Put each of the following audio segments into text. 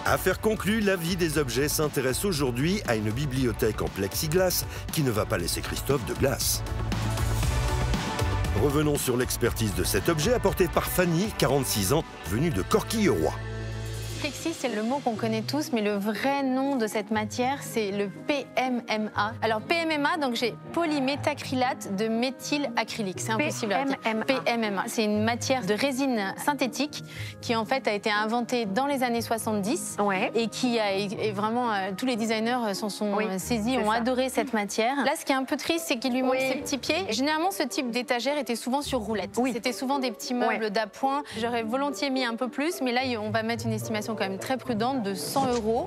Affaire conclue, la vie des objets s'intéresse aujourd'hui à une bibliothèque en plexiglas qui ne va pas laisser Christophe de glace. Revenons sur l'expertise de cet objet apporté par Fanny, 46 ans, venue de Corquilleroy. Plexi, c'est le mot qu'on connaît tous, mais le vrai nom de cette matière, c'est le PMMA. Alors PMMA, donc j'ai polyméthacrylate de méthylacrylique. C'est impossible à dire. PMMA. C'est une matière de résine synthétique qui en fait a été inventée dans les années 70 et qui est vraiment tous les designers s'en sont saisis, ont adoré cette matière. Là, ce qui est un peu triste, c'est qu'il lui manque ses petits pieds. Généralement, ce type d'étagère était souvent sur roulette. C'était souvent des petits meubles d'appoint. J'aurais volontiers mis un peu plus, mais là, on va mettre une estimation quand même très prudente de 100 €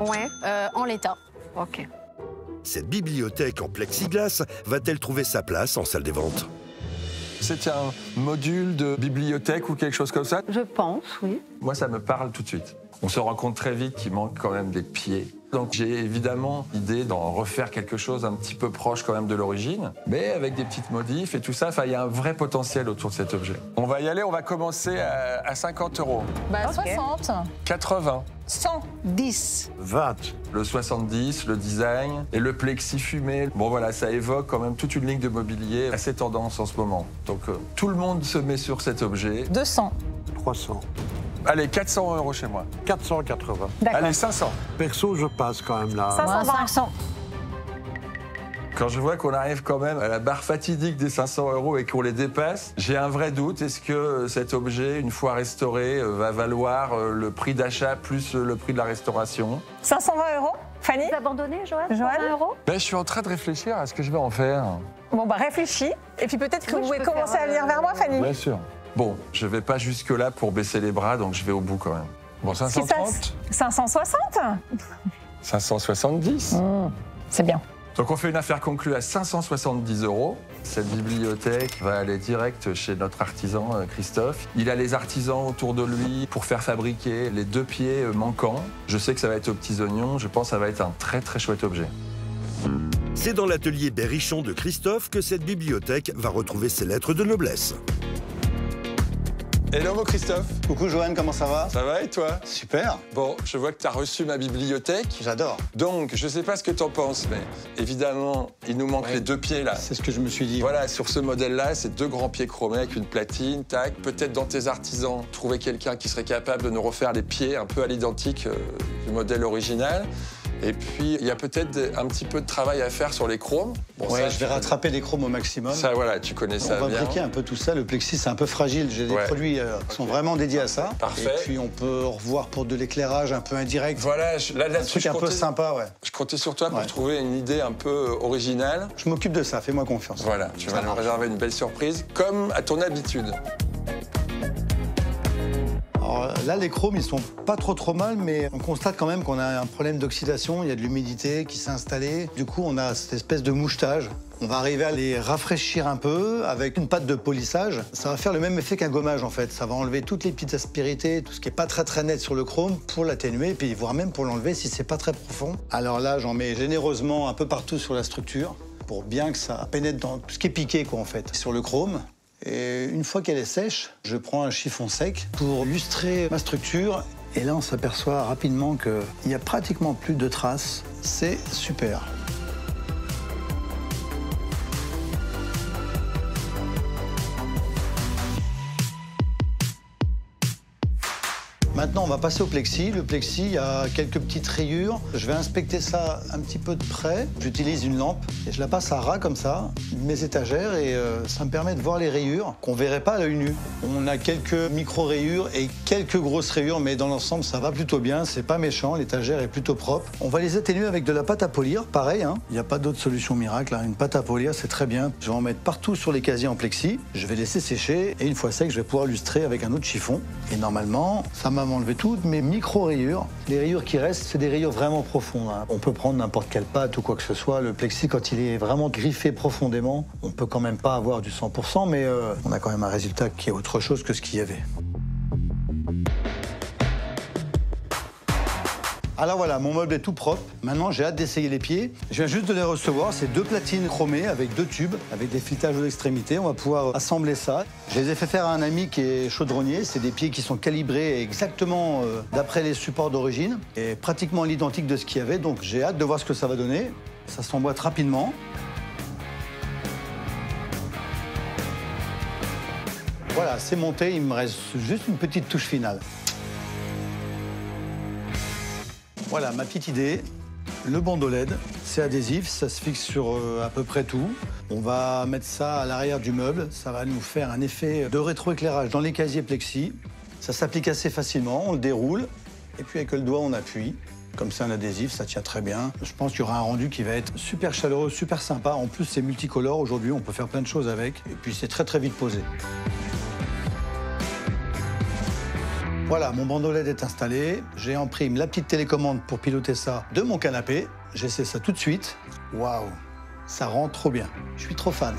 en l'état. Ok. Cette bibliothèque en plexiglas va-t-elle trouver sa place en salle des ventes? C'est un module de bibliothèque ou quelque chose comme ça? Je pense, oui. Moi, ça me parle tout de suite. On se rend compte très vite qu'il manque quand même des pieds. Donc j'ai évidemment l'idée d'en refaire quelque chose un petit peu proche quand même de l'origine, mais avec des petites modifs et tout ça. Enfin, il y a un vrai potentiel autour de cet objet. On va y aller, on va commencer à 50 €. Bah, 60. 80. 110. 20. Le 70, le design et le plexi fumé. Bon voilà, ça évoque quand même toute une ligne de mobilier assez tendance en ce moment. Donc tout le monde se met sur cet objet. 200. 300. Allez, 400 € chez moi. 480. Allez, 500. Perso, je passe quand même là. 500. Quand je vois qu'on arrive quand même à la barre fatidique des 500 € et qu'on les dépasse, j'ai un vrai doute. Est-ce que cet objet, une fois restauré, va valoir le prix d'achat plus le prix de la restauration? 520 €. Fanny? Vous abandonnez, Joanne? 520 €. Ben, je suis en train de réfléchir à ce que je vais en faire. Bon, bah réfléchis. Et puis peut-être que vous pouvez commencer à venir vers moi, Fanny. Bien sûr. Bon, je vais pas jusque-là pour baisser les bras, donc je vais au bout quand même. Bon, 530? 560? 570? C'est bien. Donc on fait une affaire conclue à 570 €. Cette bibliothèque va aller direct chez notre artisan Christophe. Il a les artisans autour de lui pour faire fabriquer les 2 pieds manquants. Je sais que ça va être aux petits oignons. Je pense que ça va être un très très chouette objet. C'est dans l'atelier Berrichon de Christophe que cette bibliothèque va retrouver ses lettres de noblesse. Hello Christophe. Coucou Joanne, comment ça va? Ça va et toi? Super. Bon, je vois que tu as reçu ma bibliothèque. J'adore. Donc, je sais pas ce que tu en penses, mais évidemment, il nous manque les 2 pieds là. C'est ce que je me suis dit. Voilà, sur ce modèle-là, c'est 2 grands pieds chromés avec une platine, tac. Peut-être dans tes artisans, trouver quelqu'un qui serait capable de nous refaire les pieds un peu à l'identique du modèle original. Et puis, il y a peut-être un petit peu de travail à faire sur les chromes. Bon, ouais, ça, je vais rattraper les chromes au maximum. Ça, voilà, tu connais ça bien. On va briquer un peu tout ça. Le plexi, c'est un peu fragile. J'ai des produits qui sont vraiment dédiés à ça. Parfait. Et puis, on peut revoir pour de l'éclairage un peu indirect. Voilà, un truc un peu sympa, Je comptais sur toi pour trouver une idée un peu originale. Je m'occupe de ça, fais-moi confiance. Voilà, tu vas nous réserver une belle surprise, comme à ton habitude. Alors là, les chromes, ils sont pas trop mal, mais on constate quand même qu'on a un problème d'oxydation. Il y a de l'humidité qui s'est installée. Du coup, on a cette espèce de mouchetage. On va arriver à les rafraîchir un peu avec une pâte de polissage. Ça va faire le même effet qu'un gommage, en fait. Ça va enlever toutes les petites aspérités, tout ce qui est pas très net sur le chrome pour l'atténuer, puis voire même pour l'enlever si c'est pas très profond. Alors là, j'en mets généreusement un peu partout sur la structure pour bien que ça pénètre dans tout ce qui est piqué, quoi, en fait, sur le chrome. Et une fois qu'elle est sèche, je prends un chiffon sec pour lustrer ma structure. Et là, on s'aperçoit rapidement qu'il n'y a pratiquement plus de traces. C'est super. Maintenant, on va passer au plexi. Le plexi, il y a quelques petites rayures. Je vais inspecter ça un petit peu de près. J'utilise une lampe et je la passe à ras comme ça, mes étagères, et ça me permet de voir les rayures qu'on ne verrait pas à l'œil nu. On a quelques micro-rayures et quelques grosses rayures, mais dans l'ensemble, ça va plutôt bien. C'est pas méchant, l'étagère est plutôt propre. On va les atténuer avec de la pâte à polir, pareil. Il n'y a pas d'autre solution miracle. Une pâte à polir, c'est très bien. Je vais en mettre partout sur les casiers en plexi. Je vais laisser sécher et une fois sec, je vais pouvoir lustrer avec un autre chiffon. Et normalement, ça m'a enlevé toutes mes micro-rayures. Les rayures qui restent, c'est des rayures vraiment profondes. On peut prendre n'importe quelle pâte ou quoi que ce soit. Le plexi, quand il est vraiment griffé profondément, on peut quand même pas avoir du 100%, mais on a quand même un résultat qui est autre chose que ce qu'il y avait. Alors voilà, mon meuble est tout propre. Maintenant, j'ai hâte d'essayer les pieds. Je viens juste de les recevoir. C'est 2 platines chromées avec 2 tubes, avec des filettages aux extrémités. On va pouvoir assembler ça. Je les ai fait faire à un ami qui est chaudronnier. C'est des pieds qui sont calibrés exactement d'après les supports d'origine et pratiquement l'identique de ce qu'il y avait. Donc j'ai hâte de voir ce que ça va donner. Ça s'emboîte rapidement. Voilà, c'est monté. Il me reste juste une petite touche finale. Voilà ma petite idée, le bandeau LED, c'est adhésif, ça se fixe sur à peu près tout. On va mettre ça à l'arrière du meuble, ça va nous faire un effet de rétroéclairage dans les casiers plexi. Ça s'applique assez facilement, on le déroule et puis avec le doigt on appuie. Comme c'est un adhésif, ça tient très bien. Je pense qu'il y aura un rendu qui va être super chaleureux, super sympa. En plus c'est multicolore, aujourd'hui on peut faire plein de choses avec et puis c'est très vite posé. Voilà, mon bandeau LED est installé. J'ai imprimé la petite télécommande pour piloter ça de mon canapé. J'essaie ça tout de suite. Waouh, ça rend trop bien. Je suis trop fan.